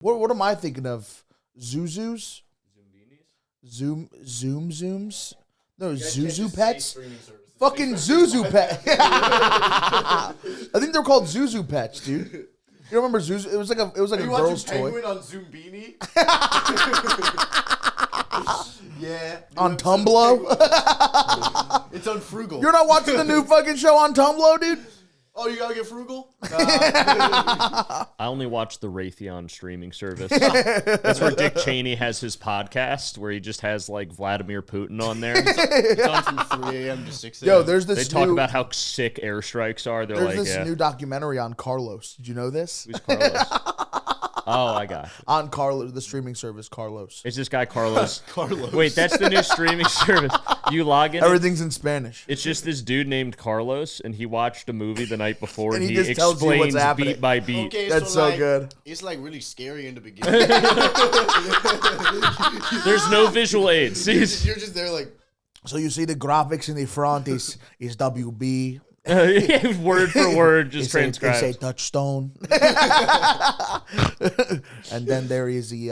What am I thinking of? Zuzus? Zooms? No, Zuzu pets? Fucking Zuzu pet. I think they're called Zuzu pets, dude. You remember Zuzu? It was like a girl's toy. Penguin on Zoombini? Yeah. On Tumblr? It's on Frugal. You're not watching the new fucking show on Tumblr, dude? Oh, you gotta get Frugal? I only watch the Raytheon streaming service. That's where Dick Cheney has his podcast, where he just has like Vladimir Putin on there. It's on from 3 a.m. to 6 a.m. Yo, there's this They talk about how sick airstrikes are. They're There's like, this yeah. new documentary on Carlos. Did you know this? Who's Carlos? Oh, I got it. On Carlos, the streaming service, Carlos. It's this guy, Carlos. Carlos. Wait, that's the new streaming service. You log in. Everything's in Spanish. It's just this dude named Carlos, and he watched a movie the night before, And and he he just tells you what's explains happening. beat by beat. Okay, That's so like, good. It's like really scary in the beginning. There's no visual aids. You're just there like... So you see the graphics in the front is WB. Word for word, just They transcribed. say touchstone. And then there is the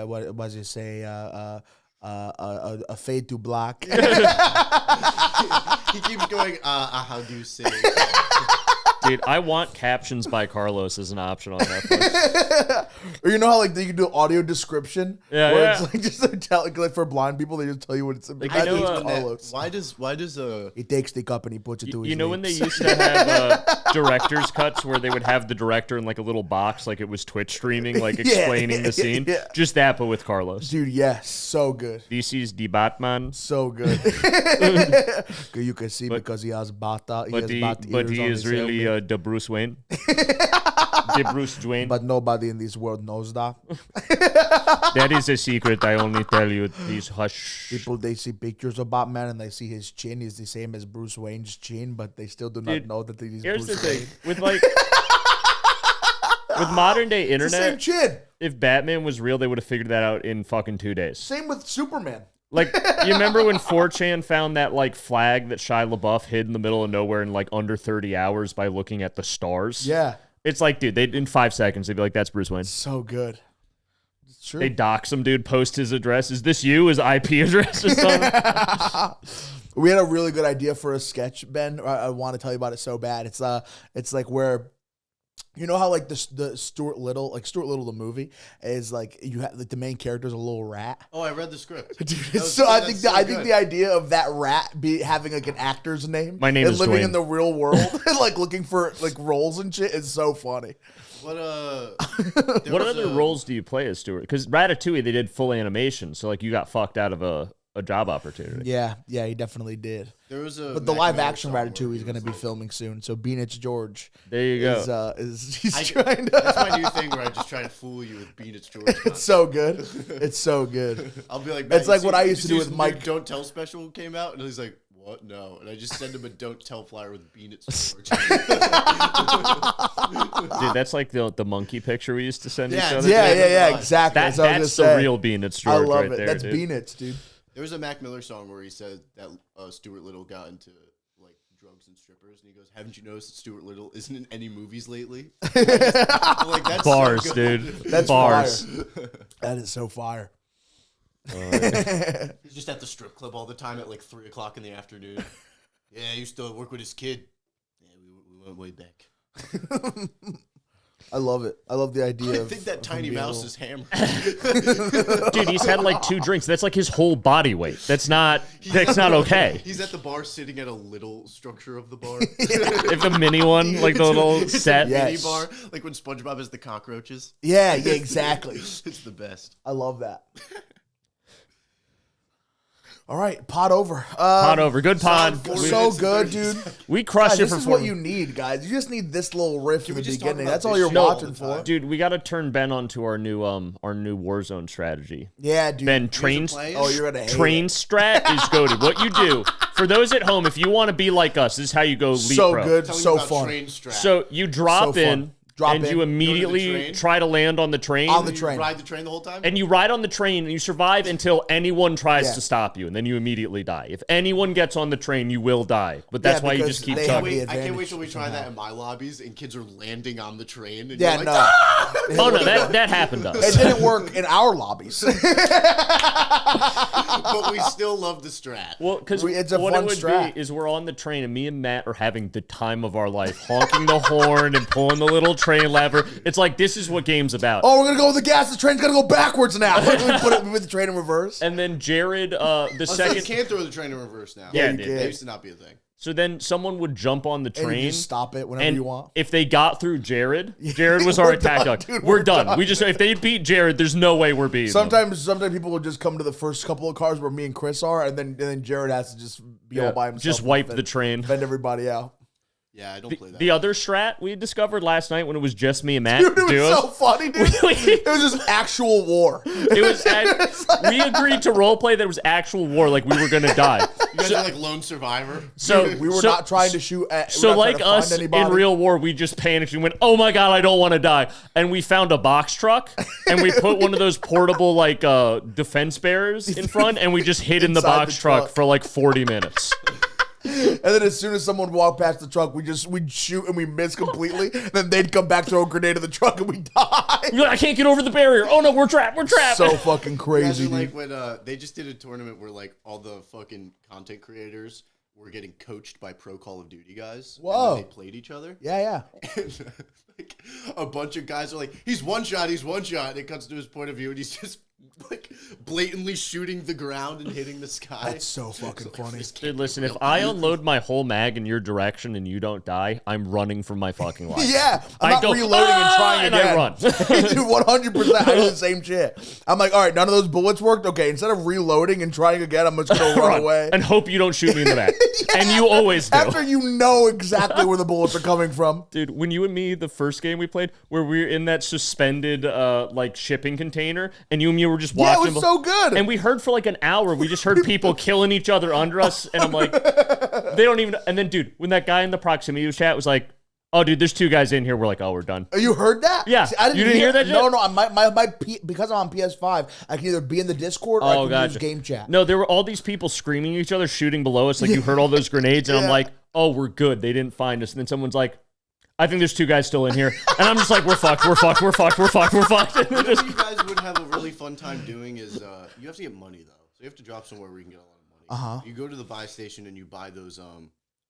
what was it say? A fade to black. He keeps going, how do you say it? Dude, I want captions by Carlos as an option on Netflix. Or you know how like you can do audio description? Yeah, where yeah. it's like just like for blind people, they just tell you what it's. Like, I know, Carlos. Why does He takes the cup and he puts it to his. You know when they lips. used to have director's cuts where they would have the director in like a little box, like it was Twitch streaming, like explaining the scene? Yeah. Just that, but with Carlos. Dude, yes, so good. This is the Batman. So good. You can see because he has bata. But he is really the Bruce Wayne. The Bruce Wayne. But nobody in this world knows that. That is a secret. I only tell you. These hush. People, they see pictures of Batman and they see his chin is the same as Bruce Wayne's chin, but they still do not Dude, know that he's Here's Bruce the thing. Wayne. With like with modern day It's the same internet, chin. if Batman was real, they would have figured that out in fucking 2 days. Same with Superman. Like, you remember when 4chan found that, like, flag that Shia LaBeouf hid in the middle of nowhere in, like, under 30 hours by looking at the stars? Yeah. It's like, dude, in 5 seconds, they'd be like, that's Bruce Wayne. So good. It's true. They dox him, dude, post his address. Is this you? His IP address or something? We had a really good idea for a sketch, Ben. I want to tell you about it so bad. It's like where, you know how like the Stuart Little, the movie is like you have like the main character is a little rat. Oh, I read the script. Dude, I think the idea of that rat having like an actor's name. My name and is living Dwayne. in the real world and like looking for like roles and shit is so funny. What What other roles do you play as Stuart? Because Ratatouille, they did full animation, so like you got fucked out of a job opportunity. Yeah, he definitely did. There was a But the Mac live Miller action song where Ratatouille he is going to was be like- filming soon. So Beanich George There you go. he's trying to. That's my new thing where I just try to fool you with Beanich George. It's so good. It's so good. I'll be like, It's "Matt, like what I used to do with Mike." Don't Tell special came out, and he's like, what? No. And I just send him a Don't Tell flyer with Beanich George. Dude, that's like the monkey picture we used to send each Yeah, other. Yeah, exactly. That's what I was the gonna say. real Beanich I George love right it. there, That's dude. Beanich, dude. There was a Mac Miller song where he said that Stuart Little got into like drugs and strippers, and he goes, "Haven't you noticed that Stuart Little isn't in any movies lately?" Like that's Bars, so good. dude. That's Bars. fire. That is so fire. He's just at the strip club all the time at like 3 o'clock in the afternoon. Yeah, I used to work with his kid. Yeah, we went way back. I love it. I love the idea I of. think that of tiny him being mouse able- is hammered. Dude, he's had like 2 drinks. That's like his whole body weight. That's not okay. He's at the bar sitting at a little structure of the bar. If the mini one, like the little It's a set. Yeah. mini Yes. bar, like when SpongeBob has the cockroaches. Yeah, exactly. It's the best. I love that. All right, pod over. Pod over. Good pod. Four So minutes and good, 30 dude. seconds. We crushed Guys, it this for is 4 what you need, guys. You just need this little riff in we the just talk beginning. about That's all this you're shit all watching the for. time? Dude, we got to turn Ben onto our new Warzone strategy. Yeah, dude. Ben, train Oh, you're gonna hate train it. strat is goated. What you do for those at home, if you want to be like us, this is how you go leap So pro. good, Telling you so about fun. train strap. So you drop So in, fun. drop and in. you immediately train? try to land on the train. On the You train. ride the train the whole time? And you ride on the train and you survive until anyone tries Yeah. to stop you, and then you immediately die. If anyone gets on the train, you will die. But that's Yeah, why you because just keep they have chugging. the I can't wait advantage till we try somehow. that in my lobbies and kids are landing on the train. And Yeah, you're like, no. "Ah!" Oh no, that happened to It us. didn't work in our lobbies. But we still love the strat. Well, because It's a what fun it would strat. be is we're on the train and me and Matt are having the time of our life, honking the horn and pulling the little train lever. It's like this is what game's about. Oh, we're gonna go with the gas. The train's gonna go backwards now. we put the train in reverse. And then Jared, the Oh, so you second. can't throw the train in reverse now. Yeah, you dude. can. That used to not be a thing. So then someone would jump on the And train. you just stop it whenever And you want. if they got through Jared was our We're attack done, dog. dude, We're we're done. done. We just if they beat Jared, there's no way we're beating them. Sometimes people will just come to the first couple of cars where me and Chris are, and then Jared has to just be all by himself. Just and wipe fend- the train. fend everybody out. Yeah, I don't play that. The other strat we discovered last night when it was just me and Matt. Dude, it was duos, so funny, dude. It was just actual war. It was. We agreed to roleplay that it was actual war, like we were gonna die. You guys are like lone survivor. So We were not trying to shoot at. So we're not like trying to find us anybody. in real war, we just panicked and went, "Oh my god, I don't want to die!" And we found a box truck and we put one of those portable like defense bearers in front, and we just hid in the Inside box the truck truck. for like 40 minutes. And then as soon as someone walked past the truck, we'd shoot and we miss completely. Then they'd come back, throw a grenade in the truck, and we die. You're like, I can't get over the barrier. Oh no, we're trapped. We're trapped. So fucking crazy, Imagine dude. like when they just did a tournament where like all the fucking content creators were getting coached by pro Call of Duty guys. Whoa. And then they played each other. Yeah, yeah. And like a bunch of guys are like, he's one shot. And it cuts to his point of view, and he's just like blatantly shooting the ground and hitting the sky. That's so fucking funny. Dude, listen, if I unload my whole mag in your direction and you don't die, I'm running for my fucking life. Yeah, I'm I not go, reloading and "Ah!" trying and again. I run. Dude, 100%. I do the same shit. I'm like, all right, none of those bullets worked. Okay, instead of reloading and trying again, I'm just gonna run away. And hope you don't shoot me in the back. And you always do. After you know exactly where the bullets are coming from. Dude, when you and me, the first game we played, where we were in that suspended like shipping container, and you and me were just Yeah, it watching. was so good. And we heard for like an hour, we just heard people killing each other under us, and I'm like, they don't even. And then, dude, when that guy in the proximity chat was like, "Oh, dude, there's 2 guys in here," we're like, "Oh, we're done." You heard that? Yeah. See, I You didn't hear that shit? No, because I'm on PS5, I can either be in the Discord or I can use game chat. No, there were all these people screaming at each other, shooting below us. Like you heard all those grenades, and I'm Yeah. like, "Oh, we're good. They didn't find us." And then someone's like, "I think there's 2 guys still in here," and I'm just like, "We're fucked. We're fucked. We're fucked. We're fucked. We're fucked." And What just, you guys would have a really fun time doing is you have to get money though. So you have to drop somewhere where you can get a lot of money. Uh-huh. You go to the buy station and you buy those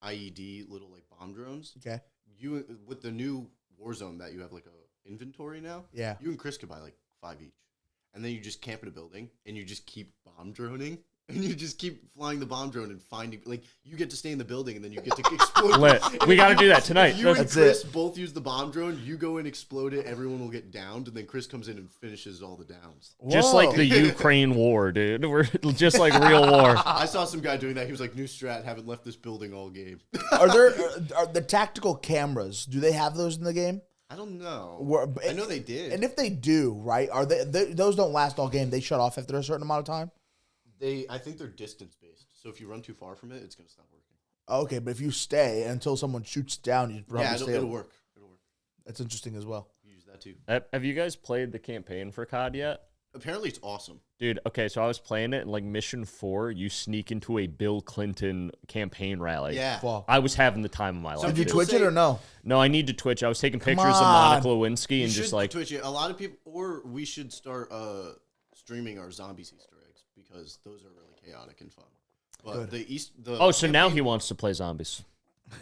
IED little like bomb drones. Okay. You with the new Warzone that you have like a inventory now. Yeah. You and Chris could buy like 5 each, and then you just camp in a building and you just keep bomb droning. And you just keep flying the bomb drone and finding, like, you get to stay in the building and then you get to explode. Lit. And We if gotta you- do that tonight. If you and That's Chris it. both use the bomb drone, you go and explode it, everyone will get downed, and then Chris comes in and finishes all the downs. just Whoa. like the Ukraine war, dude. We're just like real war. I saw some guy doing that. He was like, new strat, haven't left this building all game. Are there are the tactical cameras? Do they have those in the game? I don't know. Where- I know they did. And if they do, right? Are those don't last all game? They shut off after a certain amount of time. I think they're distance based. So if you run too far from it, it's gonna stop working. Okay, but if you stay until someone shoots down, you probably Yeah, stay. it'll work. It'll work. That's interesting as well. You use that too. Have you guys played the campaign for COD yet? Apparently, it's awesome. Dude, okay, so I was playing it, and like mission 4, you sneak into a Bill Clinton campaign rally. Yeah. Fuck. I was having the time of my life. Did you dude. people Twitch it say- or no? No, I need to Twitch. I was taking pictures of on. Monica Lewinsky You and should just like, Twitch it. A lot of people, or we should start streaming our zombies Easter eggs because those are really chaotic and fun. But Good. oh, so now he wants to play zombies.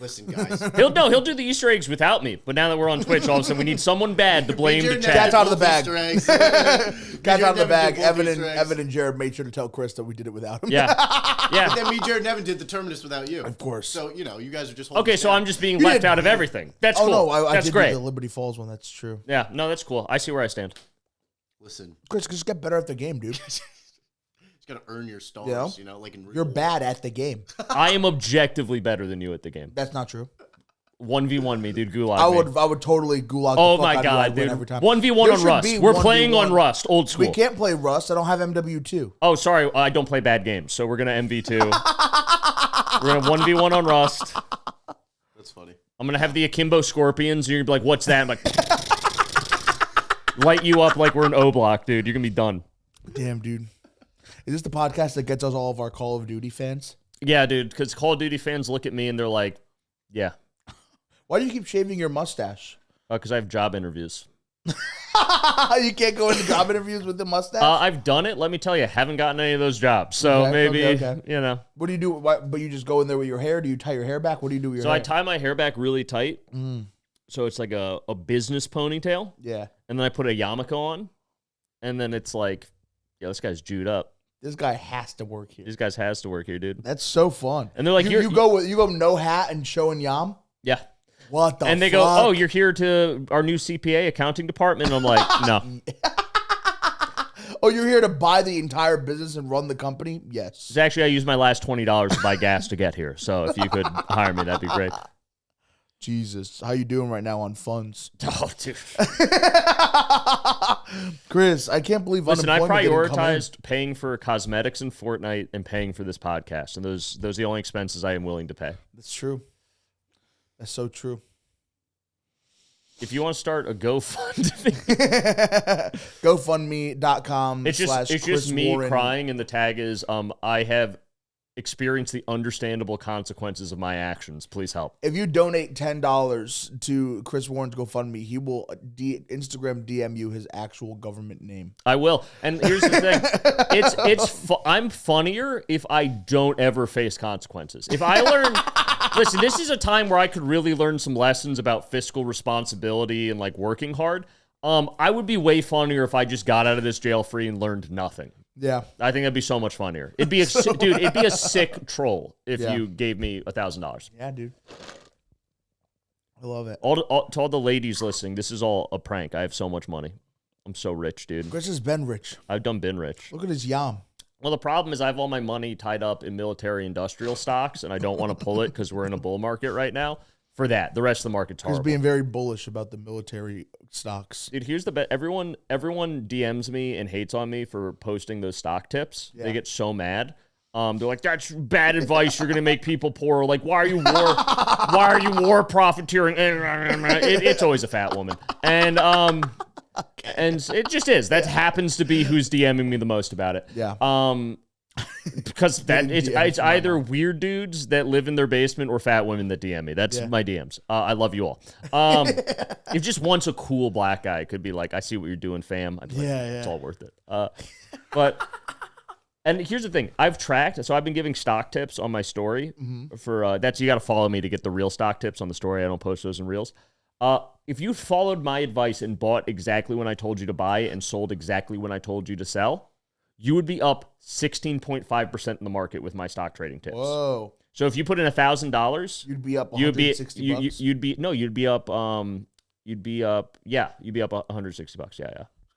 Listen, guys. He'll do the Easter eggs without me. But now that we're on Twitch, all of a sudden we need someone bad to blame the Jared chat. Cat's Nevin out of the did bag. both Easter eggs. Cat's Jared out of the Nevin bag. did both Evan Easter eggs. Evan and Jared made sure to tell Chris that we did it without him. Yeah. But Yeah. then me, Jared Nevin did the Terminus without you. Of course. So, you know, you guys are just holding Okay, us so down. I'm just being You left didn't- out of everything. That's Oh cool. no, I That's did great. do the Liberty Falls one. That's true. Yeah, no, that's cool. I see where I stand. Listen, Chris, just get better at the game, dude. you just got to earn your stars, Yeah. you know, like in real You're life. bad at the game. I am objectively better than you at the game. That's not true. 1v1 me, dude. Gulag I me. would totally gulag. Oh the fuck my out of you. I'd god, win dude. every time. 1v1 There on should Rust. be We're 1v1. playing on Rust, old school. We can't play Rust. I don't have MW2. Oh, sorry, I don't play bad games, so we're gonna MV2. We're gonna 1v1 on Rust. That's funny. I'm gonna have the akimbo scorpions, and you're gonna be like, "What's that?" I'm like, light you up like we're an O Block, dude. You're gonna be done. Damn, dude. Is this the podcast that gets us all of our Call of Duty fans? Yeah, dude. Because Call of Duty fans look at me and they're like, "Yeah." Why do you keep shaving your mustache? Because I have job interviews. You can't go into job interviews with the mustache? I've done it. Let me tell you, I haven't gotten any of those jobs. So maybe, you know. What do you do? But you just go in there with your hair? Do you tie your hair back? What do you do with your hair? So I tie my hair back really tight. So it's like a business ponytail. Yeah. And then I put a yarmulke on. And then it's like, yeah, this guy's jewed up. This guy has to work here. These guys has to work here, dude. That's so fun. And they're like, you go no hat and showing yam? Yeah. What the fuck? And they go, "Oh, you're here to our new CPA accounting department." And I'm like, no. Oh, you're here to buy the entire business and run the company? Yes. Actually, I used my last $20 to buy gas to get here. So if you could hire me, that'd be great. Jesus. How you doing right now on funds? Oh, dude. Chris, I can't believe Listen, I unemployment prioritized paying for cosmetics in Fortnite and paying for this podcast. And those are the only expenses I am willing to pay. That's true. That's so true. If you want to start a GoFundMe, GoFundMe.com. it's just me Warren. crying, and the tag is I have experienced the understandable consequences of my actions. Please help. If you donate $10 to Chris Warren's GoFundMe, he will Instagram DM you his actual government name. I will. And here's the thing. I'm funnier if I don't ever face consequences. If I learn... Listen, this is a time where I could really learn some lessons about fiscal responsibility and, like, working hard. I would be way funnier if I just got out of this jail free and learned nothing. Yeah. I think that'd be so much funnier. It'd be it'd be a sick troll if you gave me $1,000. Yeah, dude. I love it. To all the ladies listening, this is all a prank. I have so much money. I'm so rich, dude. Chris has been rich. I've been rich. Look at his yam. Well, the problem is I have all my money tied up in military industrial stocks, and I don't want to pull it because we're in a bull market right now. For that, the rest of the market's horrible. He's being very bullish about the military stocks. Dude, here's the bet. Everyone DMs me and hates on me for posting those stock tips. Yeah. They get so mad. They're like, "That's bad advice. You're gonna make people poor." Like, why are you war profiteering? It's always a fat woman, and it just is. That happens to be who's DMing me the most about it. Yeah. Because it's either weird dudes that live in their basement or fat women that DM me. That's my DMs. I love you all. If just once a cool black guy could be like, "I see what you're doing, fam." I'd be like, it's all worth it. And here's the thing. I've tracked, so I've been giving stock tips on my story. For that's you got to follow me to get the real stock tips on the story. I don't post those in Reels. If you followed my advice and bought exactly when I told you to buy and sold exactly when I told you to sell, you would be up 16.5% in the market with my stock trading tips. Whoa. So if you put in $1,000, you'd be up 160 bucks. You'd be up $160. Yeah. I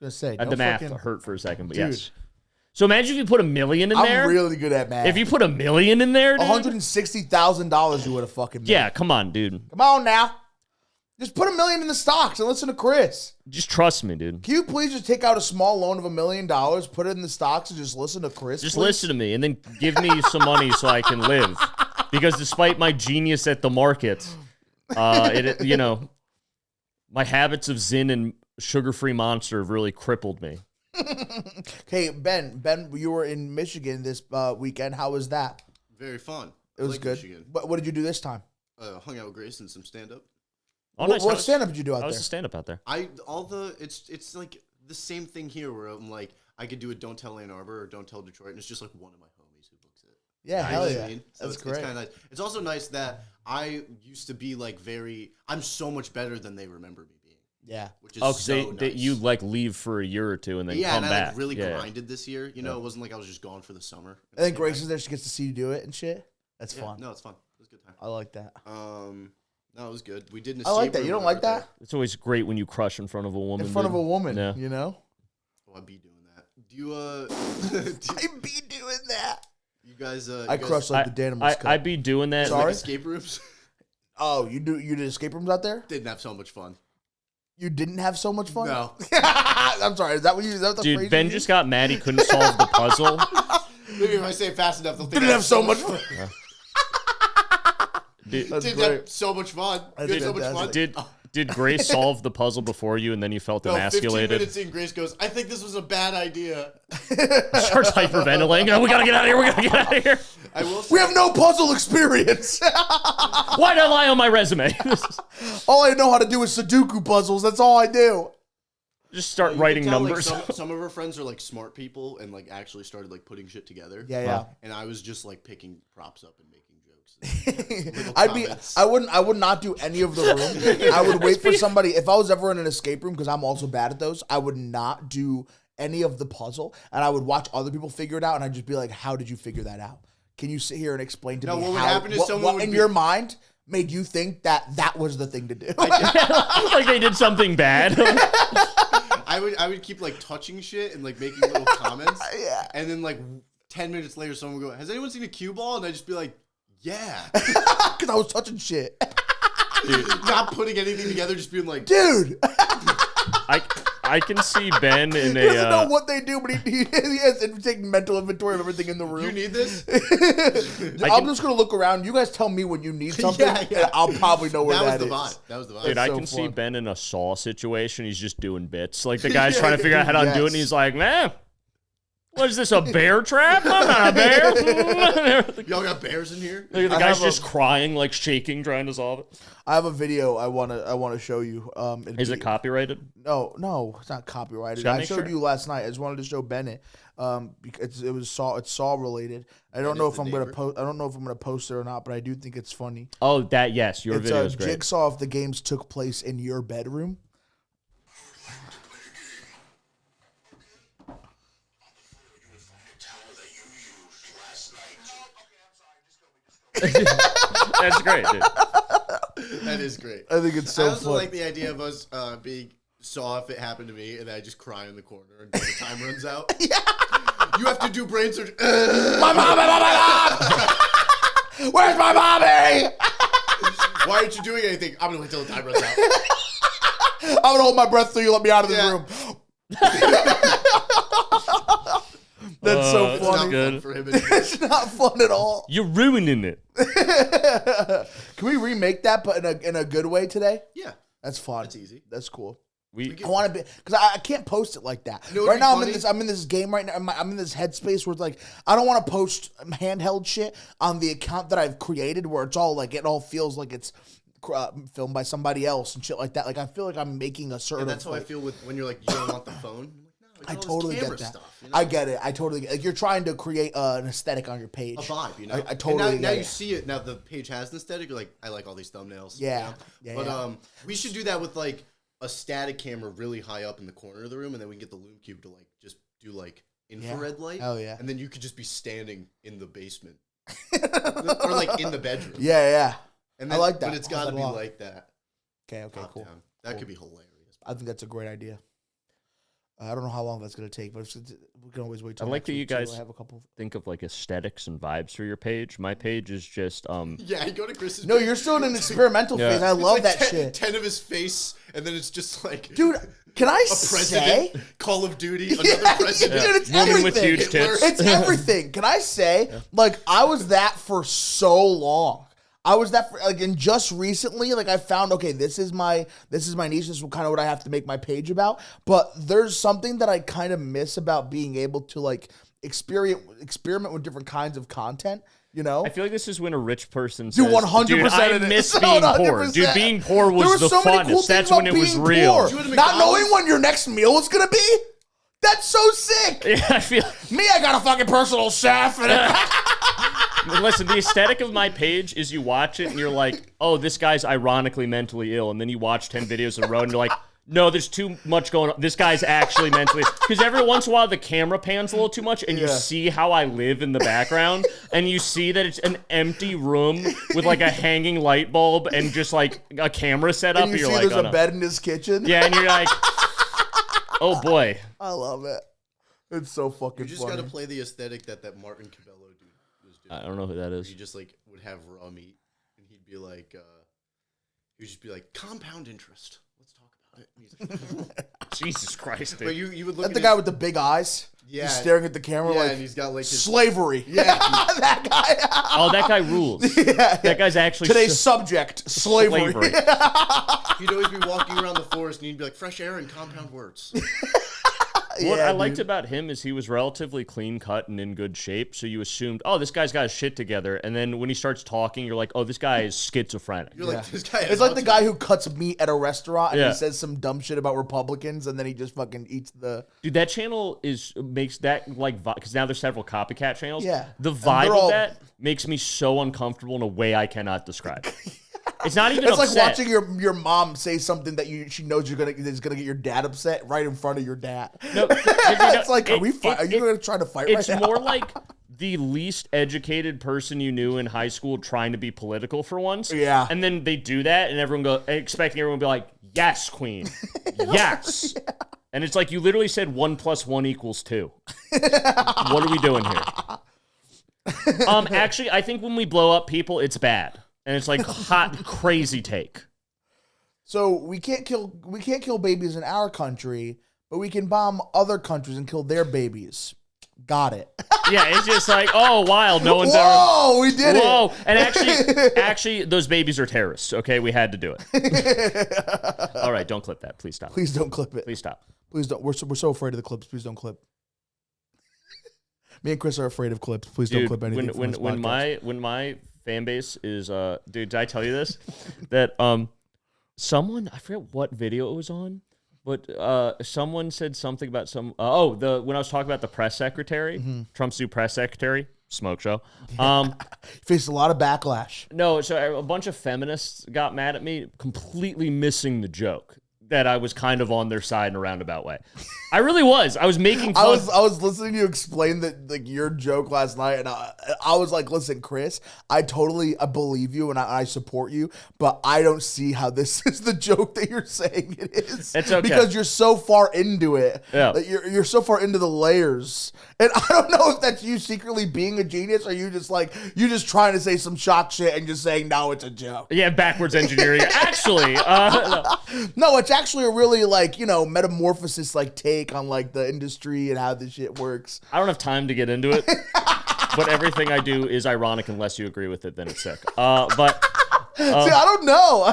was gonna say, the math hurt for a second, but dude. Yes. So imagine if you put $1 million in there. I'm really good at math. If you put $1 million in there, dude, $160,000 you would have fucking made. Yeah, come on, dude. Come on now. Just put $1 million in the stocks and listen to Chris. Just trust me, dude. Can you please just take out a small loan of $1 million, put it in the stocks, and just listen to Chris? Just listen to me, and then give me some money so I can live. Because despite my genius at the market, my habits of Zyn and sugar-free Monster have really crippled me. Hey, Ben, you were in Michigan this weekend. How was that? Very fun. It was good. Michigan. What did you do this time? Hung out with Grace and some stand-up. Oh, nice. What stand-up did you do out there? How was the stand-up out there? It's like the same thing here where I'm like, I could do a Don't Tell Ann Arbor or Don't Tell Detroit, and it's just like one of my homies who books it. Yeah, hell yeah. So that's great. It's kind of nice. It's also nice that I used to be like I'm so much better than they remember me being. Yeah. Which is so nice. You like leave for a year or two and then come back. Yeah, and I like really grinded this year. You know, it wasn't like I was just gone for the summer. And then Grace is there. She gets to see you do it and shit. That's fun. No, it's fun. It was a good time. I like that. No, it was good. We did an escape room. I like that. You don't like that? It's always great when you crush in front of a woman. In front of a woman, you know? Oh, I'd be doing that. Do you, I'd be doing that. You guys, I crush like the Danimus Cup. I'd be doing that. Sorry? Like escape rooms? Oh, you did escape rooms out there? Didn't have so much fun. You didn't have so much fun? No. I'm sorry. Is that what the Dude, phrase Ben just got mad he couldn't solve the puzzle. Maybe if I say it fast enough, they'll think didn't have so much fun. Did, That's Dude, great. that's so much fun. That's You had so much fun. fantastic. did Grace solve the puzzle before you, and then you felt No, 15 emasculated? minutes in, Grace goes, I think this was a bad idea. Starts hyperventilating. Oh, we gotta get out of here. We gotta get out of here. I will say, We have no puzzle experience. Why did I lie on my resume? All I know how to do is Sudoku puzzles. That's all I do. Just start you can writing tell, like, numbers. some of her friends are like smart people and like actually started like putting shit together. Yeah. And I was just like picking props up and making jokes. I would not do any of the room. I would wait for somebody. If I was ever in an escape room, because I'm also bad at those, I would not do any of the puzzle, and I would watch other people figure it out, and I'd just be like, "How did you figure that out? Can you sit here and explain to me what would how? happen is someone what would in be- your mind made you think that was the thing to do?" Like they did something bad. I would keep like touching shit and like making little comments. Yeah. And then like 10 minutes later, someone would go, "Has anyone seen a cue ball?" And I'd just be like, "Yeah." Because I was touching shit, Not putting anything together, just being like, dude. I can see Ben in He doesn't know a. what they do, but he has taking mental inventory of everything in the room. "You need this?" I'm just gonna look around. You guys tell me when you need something, Yeah. and I'll probably know where That was that the is. vibe. That was the vibe. Dude, I so can see fun. Ben in a Saw situation. He's just doing bits. Like the guy's trying to figure out how to undo it, and he's like, "Man, what is this? A bear trap? I'm not a bear." Y'all got bears in here? The I guy's have just crying, like shaking, trying to solve it. I have a video I wanna show you. Is it copyrighted? No, it's not copyrighted. Should I I make showed sure? you last night. I just wanted to show Bennett. Because it's Saw related. I don't know if the I'm gonna neighbor? post. I don't know if I'm gonna post it or not, but I do think it's funny. Oh, that yes, your It's video a is great. Jigsaw if the games took place in your bedroom. That's great, dude. That is great. I think it's I so also funny. like the idea of us being Saw if it happened to me, and I just cry in the corner until the time runs out. Yeah. You have to do brain surgery. My mom! Where's my mommy? Why aren't you doing anything? I'm gonna wait till the time runs out. I'm gonna hold my breath till you let me out of this Yeah. room. That's so That's It's not funny. good. fun for him anymore. It's not fun at all. You're ruining it. Can we remake that, but in a good way today? Yeah, That's fun. that's easy. That's cool. We I want to be because I can't post it like that. You know what'd Right be now, funny? I'm in this game right now. I'm in this headspace where it's like I don't want to post handheld shit on the account that I've created, where it's all like it all feels like it's filmed by somebody else and shit like that. Like I feel like I'm making a certain. And that's how I feel with when you're like, you don't want the phone. I'm like, no, I it's all this totally camera get that. Stuff, you know? I get it. I totally get. Like you're trying to create an aesthetic on your page. A vibe, you know. I totally And now get you it. see it. Now the page has an aesthetic. You're like, I like all these thumbnails. Yeah. you know? Yeah, But yeah. we should do that with like a static camera really high up in the corner of the room, and then we can get the Loom Cube to like just do like infrared light. Hell yeah. And then you could just be standing in the basement or like in the bedroom. Yeah. And I then, like that. But it's I got to like be that a lot. like that. Okay. Top Cool. down. That could be hilarious. I think that's a great idea. I don't know how long that's gonna take, but we can always wait. Till I like next that you week, too. guys- I have a couple. think of like aesthetics and vibes for your page. My page is just Yeah, you go to Chris's. No, you're still in an experimental Yeah. phase. I It's love like that 10, shit, 10 of his face, and then it's just like dude. Can I a say? president, Call of Duty, another Yeah, president. dude, it's woman everything. with huge Hitler. tits. It's everything. Can I say? Like I was that for so long. I was that for like, and just recently, like I found, okay, this is my niche. This is kind of what I have to make my page about. But there's something that I kind of miss about being able to like experiment with different kinds of content. You know, I feel like this is when a rich person says, Dude, 100% Dude, I it is. miss being poor. 100%. Dude, being poor was there the so many funnest. cool That's things when about it was being real. poor. Did you go to Not McDonald's? knowing when your next meal is gonna be. That's so sick. Yeah, I feel. Me, I got a fucking personal chef. And Listen, the aesthetic of my page is you watch it and you're like, oh, this guy's ironically mentally ill. And then you watch 10 videos in a row and you're like, no, there's too much going on. This guy's actually mentally ill. Because every once in a while the camera pans a little too much and you Yeah. see how I live in the background and you see that it's an empty room with like a hanging light bulb and just like a camera set up. you and see you're like, there's oh, a no. bed in his kitchen. Yeah, and you're like, oh boy. I love it. It's so fucking You just funny. got to play the aesthetic that Martin Cabello dude was doing. I don't know who that is. He just like would have raw meat, and he'd be like, he'd just be like, compound interest. Let's talk about it. And he's like, Jesus Christ, but dude. you would look That at the his, guy with the big eyes. Yeah. He's staring at the camera like, and he's got like his... slavery. Yeah. That guy. Oh, that guy rules. That guy's actually Today's subject, slavery. He'd always be walking around the forest and he'd be like, fresh air and compound words. What I liked about him is he was relatively clean cut and in good shape. So you assumed, oh, this guy's got his shit together. And then when he starts talking, you're like, oh, this guy is schizophrenic. You're like, this guy. It's like the guy who cuts meat at a restaurant and Yeah. he says some dumb shit about Republicans and then he just fucking eats the. Dude, that channel makes that like because now there's several copycat channels. Yeah. The And vibe they're of all- that makes me so uncomfortable in a way I cannot describe. It's not even. It's upset. like watching your mom say something that she knows is gonna get your dad upset right in front of your dad. No, It's like, are you gonna try to fight right It's now? more like the least educated person you knew in high school trying to be political for once. Yeah. And then they do that, and expecting everyone to be like, "Yes, queen, yes." Yeah. And it's like you literally said 1 + 1 = 2. What are we doing here? Actually, I think when we blow up people, it's bad, and it's like hot, crazy take. So we can't kill babies in our country, but we can bomb other countries and kill their babies. Got it. Yeah, it's just like, oh, wild. No one's Whoa, we did it. Whoa, and actually, those babies are terrorists. Okay, we had to do it. All right, don't clip that. Please stop. Please don't clip it. Please stop. Please don't. We're so afraid of the clips. Please don't clip. Me and Chris are afraid of clips. Please don't clip anything. When my fan base is dude, did I tell you this? That someone, I forget what video it was on, but someone said something about when I was talking about the press secretary, Trump's new press secretary, smoke show. Faced a lot of backlash. No, so a bunch of feminists got mad at me, completely missing the joke. That I was kind of on their side in a roundabout way. I really was. I was making fun. I was listening to you explain your joke last night, and I was like, listen, Chris, I believe you and I support you, but I don't see how this is the joke that you're saying it is. It's okay. Because you're so far into it. Yeah. Like, you're so far into the layers. And I don't know if that's you secretly being a genius or you just trying to say some shock shit and just saying, no, it's a joke. Yeah, backwards engineering. Actually, No, it's actually a really metamorphosis take on the industry and how this shit works. I don't have time to get into it, but everything I do is ironic unless you agree with it, then it's sick. But see, I don't know.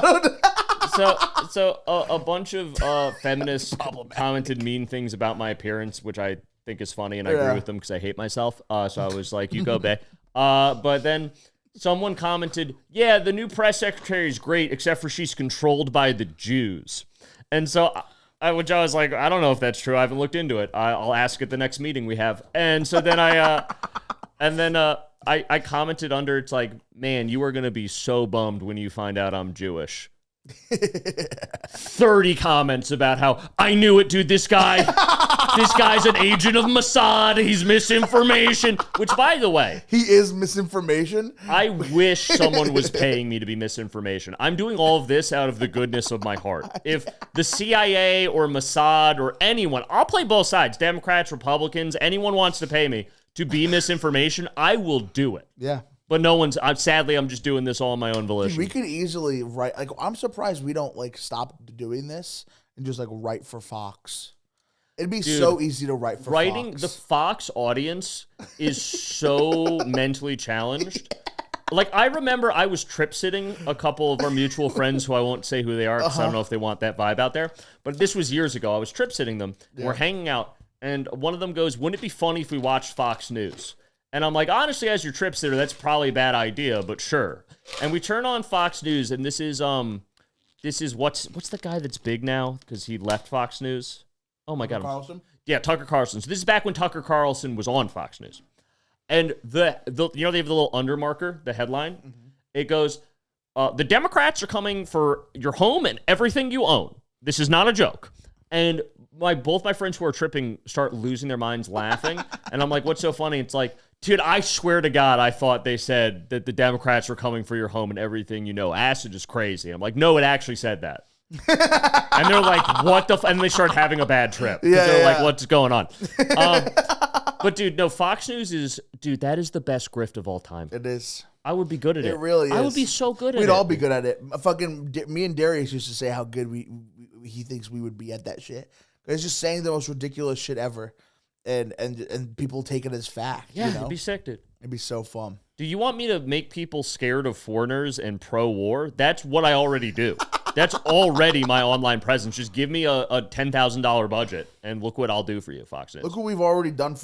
So a bunch of feminists commented mean things about my appearance, which I think is funny, and I agree with them because I hate myself. So I was like, you go, bae. But then someone commented, yeah, the new press secretary is great, except for she's controlled by the Jews. And so, which I was like, I don't know if that's true. I haven't looked into it. I'll ask at the next meeting we have. And so then I commented under, it's like, man, you are going to be so bummed when you find out I'm Jewish. 30 comments about how I knew it, dude. This guy's an agent of Mossad. He's misinformation. Which, by the way, he is misinformation. I wish someone was paying me to be misinformation. I'm doing all of this out of the goodness of my heart. If the CIA or Mossad or anyone, I'll play both sides, Democrats, Republicans, anyone wants to pay me to be misinformation, I will do it. Yeah. But sadly, I'm just doing this all on my own volition. Dude, we could easily write, I'm surprised we don't stop doing this and just write for Fox. It'd be so easy to write for writing Fox. The Fox audience is so mentally challenged. I remember I was trip sitting a couple of our mutual friends who I won't say who they are because I don't know if they want that vibe out there. But this was years ago. I was trip sitting them. Yeah. We're hanging out. And one of them goes, wouldn't it be funny if we watched Fox News? And I'm like, honestly, as your trip sitter, that's probably a bad idea, but sure. And we turn on Fox News, and this is what's the guy that's big now because he left Fox News? Oh my God, Carlson? Yeah, Tucker Carlson. So this is back when Tucker Carlson was on Fox News, and the they have the little undermarker, the headline. Mm-hmm. It goes, "The Democrats are coming for your home and everything you own. This is not a joke." And both my friends who are tripping start losing their minds laughing, and I'm like, "What's so funny?" It's like, dude, I swear to God, I thought they said that the Democrats were coming for your home and everything you know. Acid is crazy. I'm like, no, it actually said that. And they're like, what the and they start having a bad trip. Yeah, they're like, what's going on? But dude, no, Fox News that is the best grift of all time. It is. I would be good at it. It really is. I would be so good at it. We'd all be good at it. Me and Darius used to say how good he thinks we would be at that shit. It's just saying the most ridiculous shit ever. and people take it as fact. Yeah, you know? it'd be sick, dude. It'd be so fun. Do you want me to make people scared of foreigners and pro-war? That's what I already do. That's already my online presence. Just give me a $10,000 budget, and look what I'll do for you, Fox News. Look what we've already done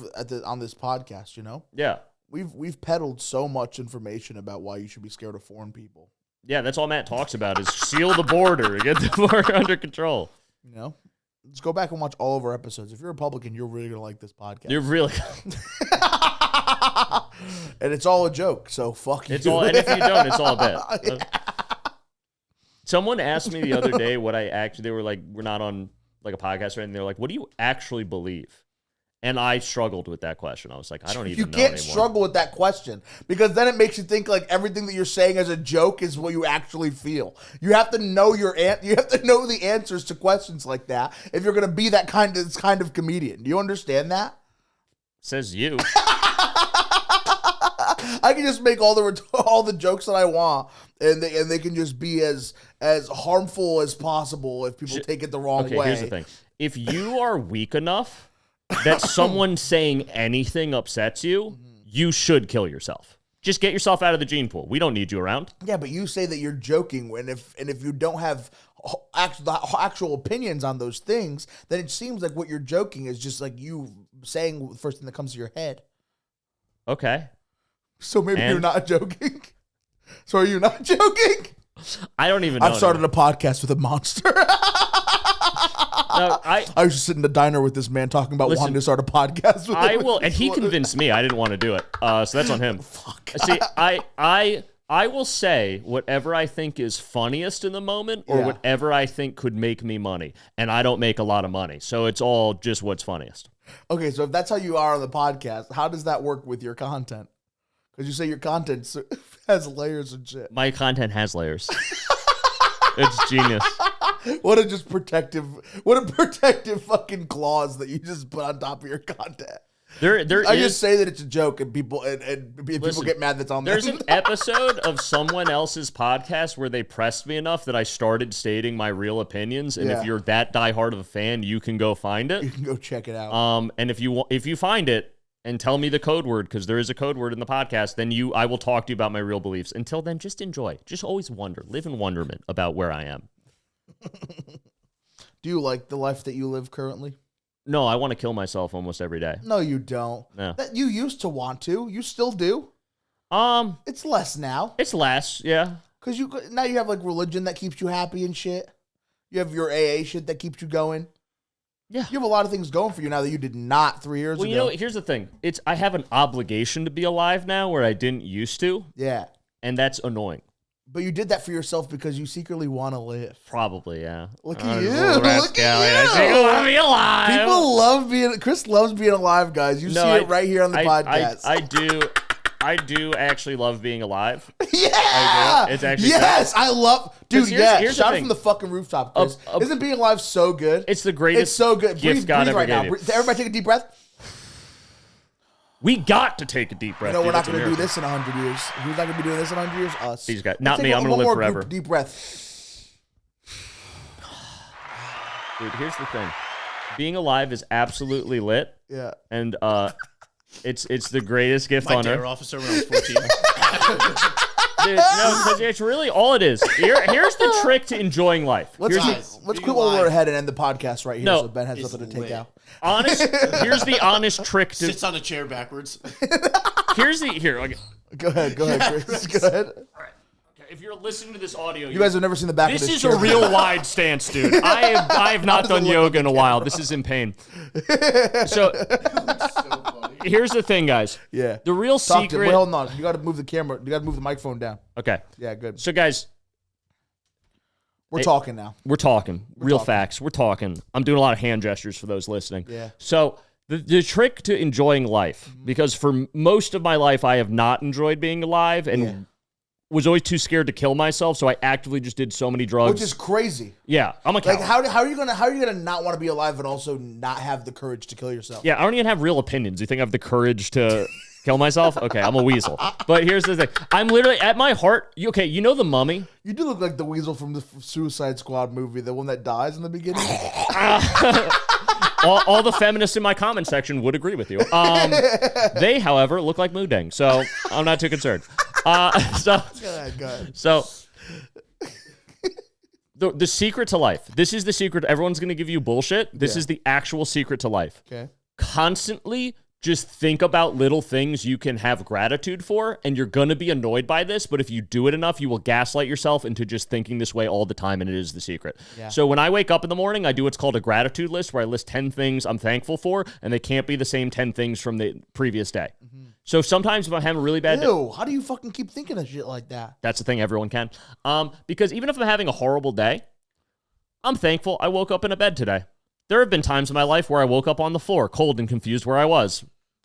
on this podcast. You know, Yeah. we've peddled so much information about why you should be scared of foreign people. Yeah, that's all Matt talks about is seal the border, get the border under control. You know, let's go back and watch all of our episodes. If you're a Republican, you're really gonna like this podcast. You're really... And it's all a joke, so fuck you. It's all, and if you don't, it's all bad. Someone asked me the other day what I actually, they were like, we're not on like a podcast or anything. They're like, what do you actually believe? And I struggled with that question. I was like, I don't even know anymore. You can't struggle with that question because then it makes you think like everything that you're saying as a joke is what you actually feel. You have to know you have to know the answers to questions like that if you're going to be that kind of comedian. Do you understand that? Says you. I can just make all the jokes that I want, and they can just be as harmful as possible if people take it the wrong way. Okay, here's the thing. If you are weak enough that someone saying anything upsets you, you should kill yourself. Just get yourself out of the gene pool. We don't need you around. Yeah, but you say that you're joking, and if you don't have actual opinions on those things, then it seems like what you're joking is just like you saying the first thing that comes to your head. Okay. So maybe you're not joking. So are you not joking? I don't even know. I've started a podcast with a monster. No, I was just sitting in the diner with this man talking about wanting to start a podcast with him. And he convinced me. I didn't want to do it. So that's on him. Fuck. See, I will say whatever I think is funniest in the moment or whatever I think could make me money. And I don't make a lot of money. So it's all just what's funniest. Okay, so if that's how you are on the podcast, how does that work with your content? Because you say your content has layers and shit. My content has layers. It's genius. What a protective fucking clause that you just put on top of your content. I just say that it's a joke and people people get mad that's on there. There's an episode of someone else's podcast where they pressed me enough that I started stating my real opinions. And if you're that diehard of a fan, you can go find it. You can go check it out. And if you find it and tell me the code word, because there is a code word in the podcast, then I will talk to you about my real beliefs. Until then, just enjoy. Just always wonder. Live in wonderment about where I am. Do you like the life that you live currently? No, I want to kill myself almost every day. No, you don't. No. That you used to want to. You still do. It's less now. It's less, yeah. Because now you have like religion that keeps you happy and shit. You have your AA shit that keeps you going. Yeah. You have a lot of things going for you now that you did not 3 years ago. Well, you know, here's the thing. I have an obligation to be alive now where I didn't used to. Yeah. And that's annoying. But you did that for yourself because you secretly want to live. Probably, yeah. Look at you. Look at you. I want to be alive. People love Chris loves being alive, guys. You see it right here on the podcast. I do actually love being alive. Yeah. It's actually yes, I love, dude. Here's shout from the fucking rooftop, Chris. Isn't being alive so good? It's the greatest. It's so good. Gift God ever right gave now. you. Everybody, take a deep breath. We got to take a deep breath. We're not going to do this in 100 years. Who's not going to be doing this in 100 years? Us. These guys. Not me. I'm going to live forever. Deep breath. Dude, here's the thing. Being alive is absolutely lit. Yeah. And it's the greatest gift on earth. My dare officer when I was 14. Dude, no, because it's really all it is. Here's the trick to enjoying life. Let's quit while we're ahead and end the podcast right here so Ben has something to take out. Here's the honest trick to... Sits on a chair backwards. Okay. Go ahead, Chris. Go ahead. All right. Okay. If you're listening to this audio... You guys have never seen the back of this This is chair. a real wide stance, dude. I have not done yoga in a while. This is in pain. So... Here's the thing, guys. Yeah. The real secret... Wait, hold on. You got to move the camera. You got to move the microphone down. Okay. Yeah, good. So, guys... We're talking now. We're talking. Real facts. We're talking. I'm doing a lot of hand gestures for those listening. Yeah. So, the trick to enjoying life, because for most of my life, I have not enjoyed being alive and was always too scared to kill myself, so I actively just did so many drugs. Which is crazy. Yeah. I'm a coward. Like, how are you gonna not want to be alive and also not have the courage to kill yourself? Yeah, I don't even have real opinions. You think I have the courage to kill myself? Okay, I'm a weasel. But here's the thing. I'm literally, at my heart, you know the Mummy? You do look like the weasel from the Suicide Squad movie, the one that dies in the beginning. all the feminists in my comment section would agree with you. They, however, look like Moodang, so I'm not too concerned. So the secret to life. This is the secret. Everyone's going to give you bullshit. This is the actual secret to life. Okay. Constantly just think about little things you can have gratitude for, and you're going to be annoyed by this, but if you do it enough, you will gaslight yourself into just thinking this way all the time, and it is the secret. Yeah. So when I wake up in the morning, I do what's called a gratitude list, where I list 10 things I'm thankful for, and they can't be the same 10 things from the previous day. Mm-hmm. So sometimes if I have a really bad day... How do you fucking keep thinking of shit like that? That's the thing, everyone can. Because even if I'm having a horrible day, I'm thankful I woke up in a bed today. There have been times in my life where I woke up on the floor, cold and confused where I was.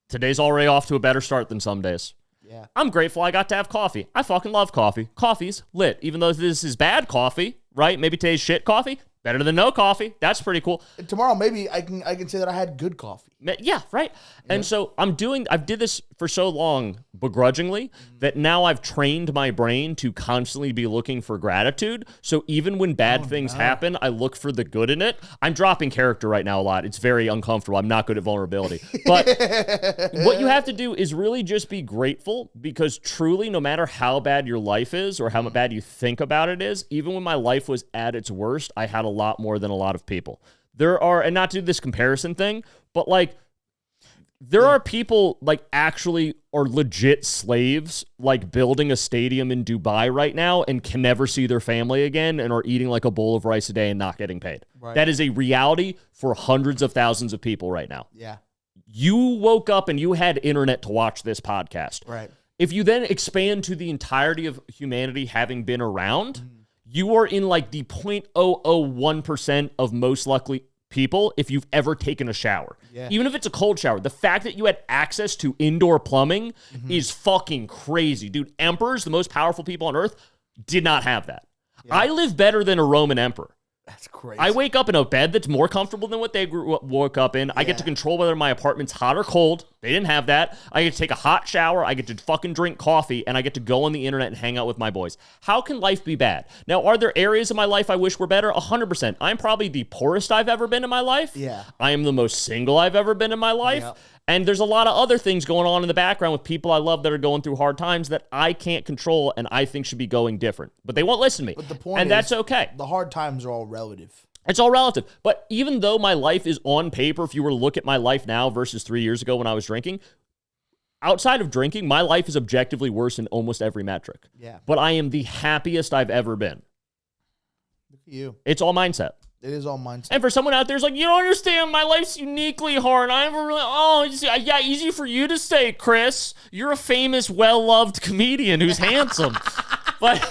Today's already off to a better start than some days. Yeah. I'm grateful I got to have coffee. I fucking love coffee. Coffee's lit. Even though this is bad coffee, right? Maybe today's shit coffee. Better than no coffee. That's pretty cool. And tomorrow, maybe I can say that I had good coffee. Yeah, right. Yeah. And so I've did this for so long begrudgingly that now I've trained my brain to constantly be looking for gratitude. So even when bad things happen, I look for the good in it. I'm dropping character right now a lot. It's very uncomfortable. I'm not good at vulnerability. But what you have to do is really just be grateful, because truly, no matter how bad your life is or how bad you think about it is, even when my life was at its worst, I had a lot more than a lot of people. There are, and not to do this comparison thing, but like, there are people like actually are legit slaves, like building a stadium in Dubai right now and can never see their family again and are eating like a bowl of rice a day and not getting paid. Right. That is a reality for hundreds of thousands of people right now. Yeah. You woke up and you had internet to watch this podcast. Right. If you then expand to the entirety of humanity having been around, you are in like the 0.001% of most likely people if you've ever taken a shower. Yeah. Even if it's a cold shower, the fact that you had access to indoor plumbing is fucking crazy. Dude, emperors, the most powerful people on earth, did not have that. Yeah. I live better than a Roman emperor. That's crazy. I wake up in a bed that's more comfortable than what they woke up in. Yeah. I get to control whether my apartment's hot or cold. They didn't have that. I get to take a hot shower. I get to fucking drink coffee, and I get to go on the internet and hang out with my boys. How can life be bad? Now, are there areas of my life I wish were better? 100%. I'm probably the poorest I've ever been in my life. Yeah. I am the most single I've ever been in my life. Yep. And there's a lot of other things going on in the background with people I love that are going through hard times that I can't control and I think should be going different. But they won't listen to me. But the point is, that's okay. The hard times are all relative. It's all relative. But even though my life is on paper, if you were to look at my life now versus 3 years ago when I was drinking, outside of drinking, my life is objectively worse in almost every metric. Yeah. But I am the happiest I've ever been. Look at you. It's all mindset. It is all mindset. And for someone out there who's like, you don't understand, my life's uniquely hard. I never really, yeah, easy for you to say, Chris. You're a famous, well-loved comedian who's handsome. But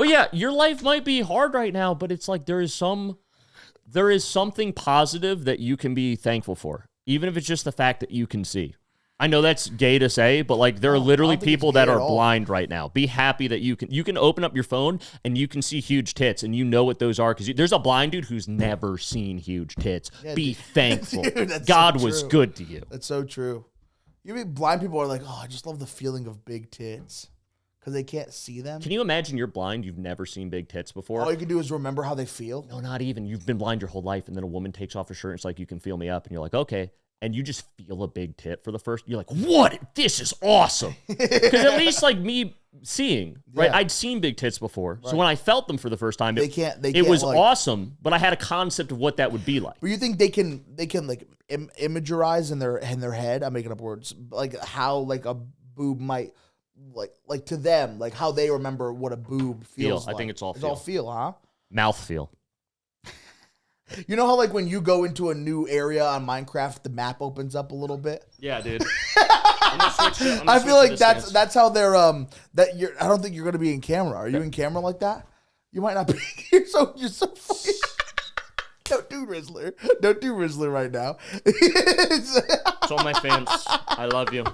yeah, your life might be hard right now, but it's like there is something positive that you can be thankful for, even if it's just the fact that you can see. I know that's gay to say, but like there are literally people that are blind right now. Be happy that you can open up your phone and you can see huge tits, and you know what those are because there's a blind dude who's never seen huge tits. Yeah, be thankful. Dude, God was good to you. That's so true. You mean blind people are like, oh, I just love the feeling of big tits because they can't see them. Can you imagine you're blind? You've never seen big tits before. All you can do is remember how they feel. No, not even. You've been blind your whole life, and then a woman takes off her shirt and it's like, you can feel me up, and you're like, okay. And you just feel a big tit for the first, you're like, what? This is awesome. Because at least like me seeing, right? Yeah. I'd seen big tits before. Right. So when I felt them for the first time, it was like, awesome, but I had a concept of what that would be like. But you think they can like imagerize in their head? I'm making up words. Like how like a boob might, like to them, like how they remember what a boob feels like. I think it's all feel. It's all feel, huh? Mouth feel. You know how like when you go into a new area on Minecraft, the map opens up a little bit? Yeah, dude. I feel like that's how they're I don't think you're gonna be in camera. Are you in camera like that? You might not be. You're so funny. Don't do Rizzler right now. It's all my fans. I love you.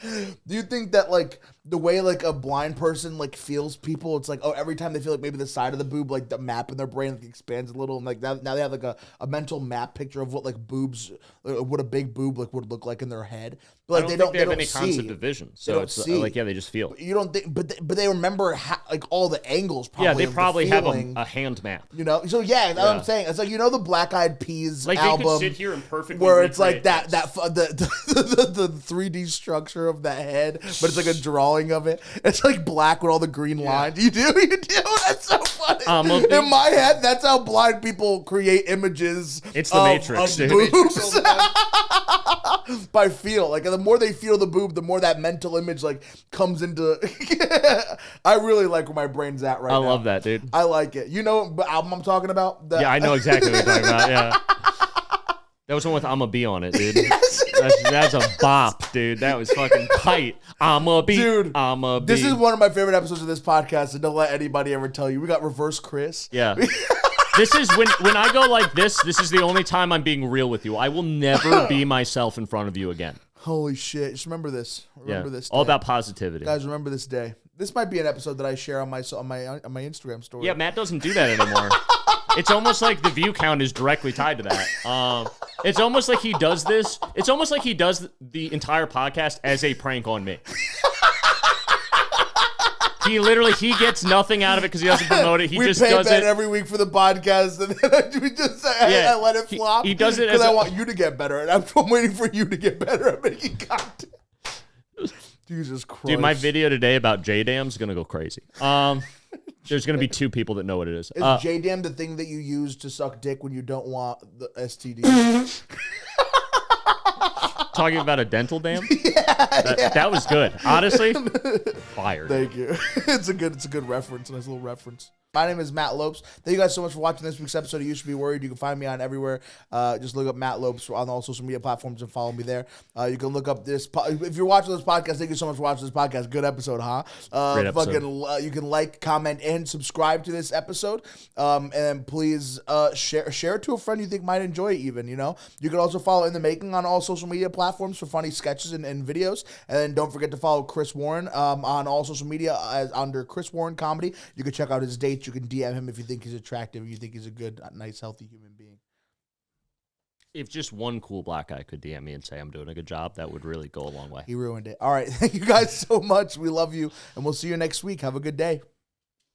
Do you think that like the way like a blind person like feels people. It's like, oh, every time they feel like maybe the side of the boob, like the map in their brain like expands a little, and like now they have like a mental map picture of what like boobs, what a big boob like would look like in their head. But like, I don't think they have any see. concept of vision, so it's like they just feel. You don't think, but they remember like all the angles. Probably Yeah, they probably have feeling, a hand map. You know, so that's what I'm saying. It's like the Black Eyed Peas like album, they could sit here and perfectly where it's like recreate the 3D structure of the head, but it's like a drawing of it. It's like black with all the green lines. You do. That's so funny. In my head, that's how blind people create images. It's the Matrix, dude. Boobs. By feel, like the more they feel the boob, the more that mental image like comes into. I really like where my brain's at right now. I love that, dude. I like it. You know what album I'm talking about? Yeah, I know exactly what you're talking about. Yeah, that was one with "I'ma Be" on it, dude. Yes. That's a bop, dude. That was fucking tight. I'ma be, dude. I'ma be. This is one of my favorite episodes of this podcast, and don't let anybody ever tell you. We got Reverse Chris. Yeah. This is when I go like this is the only time I'm being real with you. I will never be myself in front of you again. Holy shit. Just remember this. Remember this day. All about positivity. Guys, remember this day. This might be an episode that I share on my Instagram story. Yeah, Matt doesn't do that anymore. It's almost like the view count is directly tied to that. It's almost like he does this. It's almost like he does the entire podcast as a prank on me. He gets nothing out of it because he doesn't promote it. He just does it every week for the podcast, and then we just I let it flop. He does it because I want you to get better, and I'm waiting for you to get better at making content. Jesus Christ, dude! My video today about J-Dam is gonna go crazy. There's gonna be 2 people that know what it is. Is J-Dam the thing that you use to suck dick when you don't want the STD? Talking about a dental dam? That was good. Honestly, fired. Thank you. It's a good reference, a nice little reference. My name is Matt Lopes. Thank you guys so much for watching this week's episode of You Should Be Worried. You can find me on everywhere. Just look up Matt Lopes on all social media platforms and follow me there. You can look up this. If you're watching this podcast, thank you so much for watching this podcast. Good episode, huh? Great episode. You can like, comment, and subscribe to this episode. And please share it to a friend you think might enjoy it even, You can also follow In the Making on all social media platforms for funny sketches and videos. And then don't forget to follow Chris Warren on all social media under Chris Warren Comedy. You can check out his dates. You can DM him if you think he's attractive, you think he's a good, nice, healthy human being. If just one cool black guy could DM me and say I'm doing a good job, that would really go a long way. He ruined it. All right. Thank you guys so much. We love you, and we'll see you next week. Have a good day.